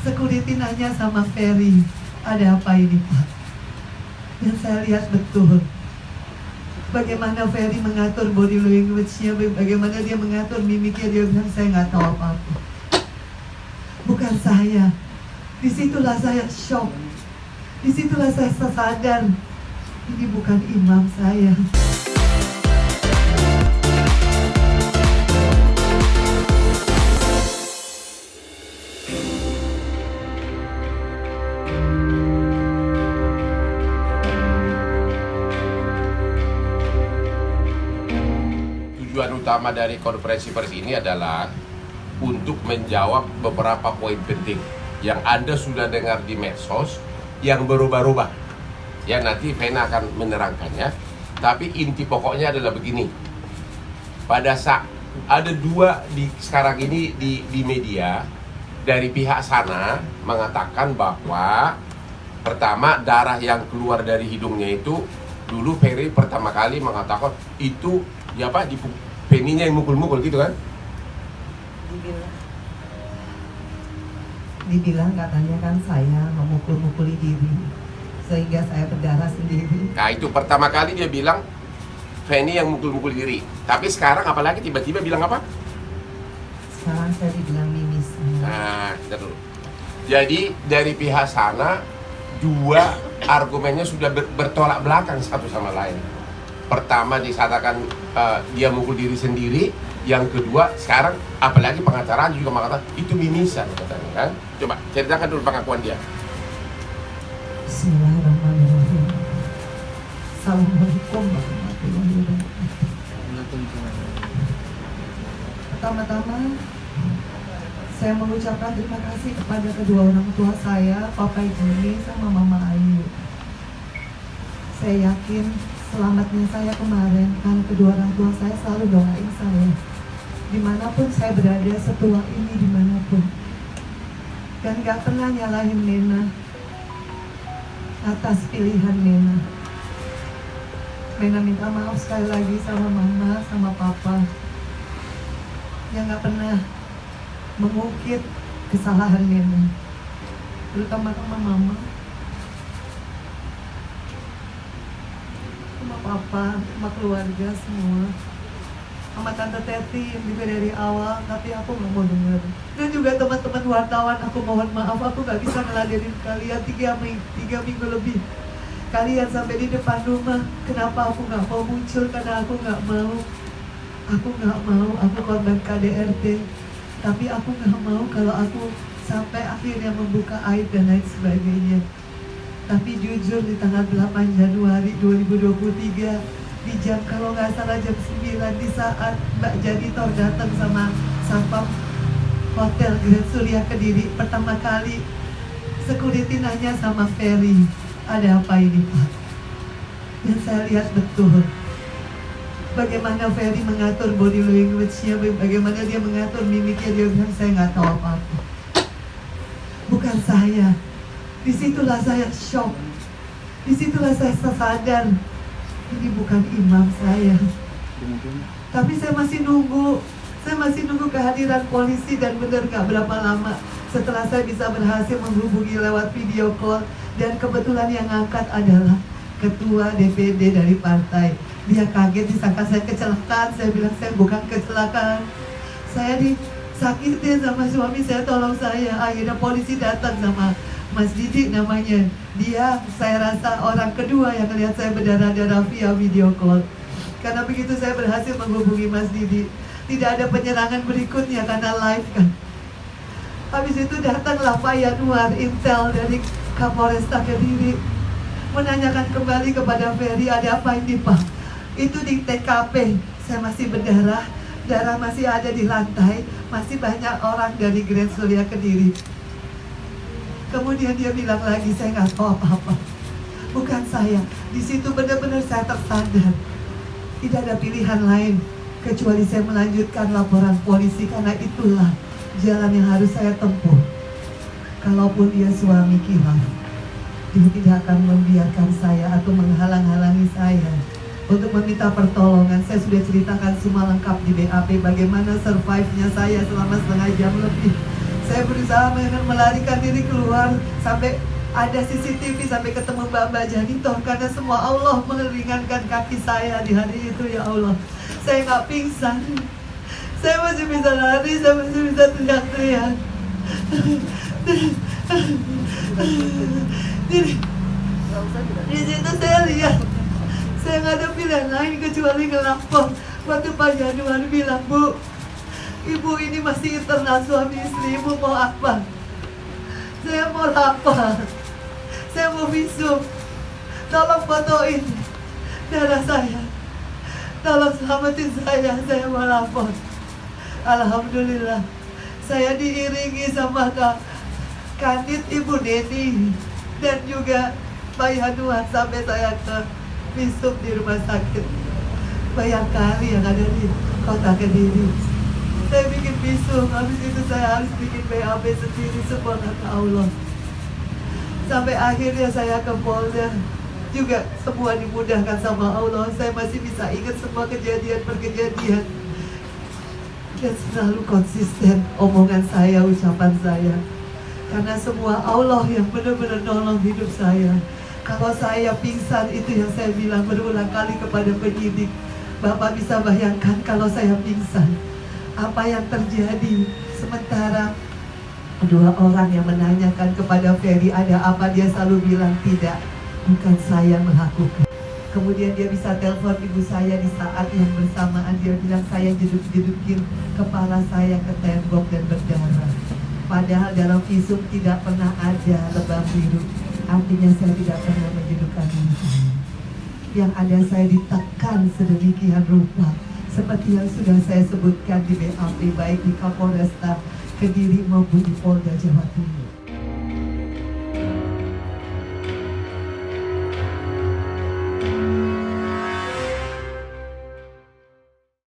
Security nanya sama Ferry, ada apa ini Pak? Dan saya lihat betul bagaimana Ferry mengatur body language-nya, bagaimana dia mengatur mimiknya. Dia bilang, saya nggak tahu apa-apa. Bukan saya. Disitulah saya shock. Disitulah saya sadar, ini bukan imam saya. Tujuan utama dari konferensi pers ini adalah untuk menjawab beberapa poin penting yang Anda sudah dengar di medsos yang berubah-ubah. Ya, nanti Vena akan menerangkannya. Tapi inti pokoknya adalah begini. Pada saat ada dua sekarang ini di media dari pihak sana mengatakan bahwa pertama, darah yang keluar dari hidungnya itu dulu Ferry pertama kali mengatakan itu ya Pak, Penny-nya yang mukul-mukul gitu kan? Dibilang katanya kan saya memukul-mukuli diri sehingga saya berdarah sendiri. Nah itu pertama kali dia bilang Penny yang mukul-mukul diri. Tapi sekarang apalagi tiba-tiba bilang apa? Sekarang saya dibilang mimis. Nah, kita dulu. Jadi dari pihak sana dua argumennya sudah bertolak belakang satu sama lain. Pertama disatakan dia mukul diri sendiri. Yang kedua sekarang apalagi pengacara juga mengatakan itu mimisan katanya kan. Coba ceritakan dulu pengakuan dia. Bismillahirrahmanirrahim. Assalamualaikum warahmatullahi wabarakatuh. Pertama-tama saya mengucapkan terima kasih kepada kedua orang tua saya, Papa Jimmy sama Mama Ayu. Saya yakin selamatnya saya kemarin kan kedua orang tua saya selalu doain saya dimanapun saya berada, setua ini dimanapun, dan gak pernah nyalahin Nena atas pilihan Nena. Nena minta maaf sekali lagi sama Mama, sama Papa yang gak pernah mengungkit kesalahan Nena, terutama sama Mama, sama Papa, sama keluarga semua, sama Tante Teti yang juga dari awal, tapi aku gak mau dengar. Dan juga teman-teman wartawan, aku mohon maaf, aku gak bisa ngeladenin kalian 3 minggu lebih. Kalian sampai di depan rumah, kenapa aku gak mau muncul? Karena aku gak mau, aku korban KDRT. Tapi aku gak mau kalau aku sampai akhirnya membuka aib dan lain sebagainya. Tapi jujur di tanggal 8 Januari 2023, di jam kalau nggak salah jam 9, di saat Mbak Janitor datang sama satpam Hotel Grand Surya Kediri, pertama kali security nanya sama Ferry, ada apa ini Pak? Dan saya lihat betul bagaimana Ferry mengatur body language-nya, bagaimana dia mengatur mimiknya. Dia bilang, saya nggak tahu apa-apa. Bukan saya. Disitulah saya shock. Disitulah saya sadar, ini bukan imam saya. Tapi saya masih nunggu kehadiran polisi, dan benar gak berapa lama setelah saya bisa berhasil menghubungi lewat video call, dan kebetulan yang ngangkat adalah ketua DPD dari partai. Dia kaget, disangka saya kecelakaan. Saya bilang, saya bukan kecelakaan, saya disakitin sama suami saya, tolong saya. Akhirnya polisi datang sama Mas Didi namanya. Dia saya rasa orang kedua yang melihat saya berdarah-darah via video call. Karena begitu saya berhasil menghubungi Mas Didi, tidak ada penyerangan berikutnya karena live kan. Habis itu datanglah Pak Yanuar Intel dari Kapolresta Kediri, menanyakan kembali kepada Ferry, ada apa ini Pak? Itu di TKP, saya masih berdarah, darah masih ada di lantai, masih banyak orang dari Grand Surya Kediri. Kemudian dia bilang lagi, saya nggak tahu apa-apa. Bukan saya. Di situ benar-benar saya tersadar. Tidak ada pilihan lain kecuali saya melanjutkan laporan polisi, karena itulah jalan yang harus saya tempuh. Kalaupun dia suami khilaf, dia tidak akan membiarkan saya atau menghalang-halangi saya untuk meminta pertolongan. Saya sudah ceritakan semua lengkap di BAP, bagaimana survive-nya saya selama setengah jam lebih. Saya berusaha melarikan diri keluar sampai ada CCTV, sampai ketemu Mbak Janito, karena semua Allah meringankan kaki saya di hari itu, ya Allah. Saya nggak pingsan, saya masih bisa lari, saya masih bisa teriak-teriak. Di situ saya lihat, saya nggak ada pilihan lain kecuali ngelapor. Waktu Pak Januar bilang, Bu, ibu ini masih internal suami istri, ibu mau apa? Saya mau lapor, saya mau visum, tolong fotoin darah saya, tolong selamatin saya mau lapor. Alhamdulillah, saya diiringi sama Kak Kandit, Ibu Neni, dan juga Pak Yanuar sampai saya ke visum di rumah sakit Bayangkari yang ada di kota Kediri. Saya bikin visum, habis itu saya harus bikin BAP sendiri, semua kata Allah. Sampai akhirnya saya ke Polda, juga semua dimudahkan sama Allah. Saya masih bisa ingat semua kejadian per kejadian. Dan selalu konsisten omongan saya, ucapan saya. Karena semua Allah yang benar-benar nolong hidup saya. Kalau saya pingsan, itu yang saya bilang berulang kali kepada penyidik. Bapak bisa bayangkan kalau saya pingsan, apa yang terjadi. Sementara dua orang yang menanyakan kepada Ferry ada apa, dia selalu bilang tidak, bukan saya melakukan. Kemudian dia bisa telepon ibu saya di saat yang bersamaan, dia bilang saya jeduk-jedukin kepala saya ke tembok dan berdarah. Padahal dalam visum tidak pernah ada lebam biru, artinya saya tidak pernah menjedukkan diri saya. Yang ada saya ditekan sedemikian rupa, seperti yang sudah saya sebutkan di BAP, baik di Kapolresta Kediri maupun di Polda Jawa Timur.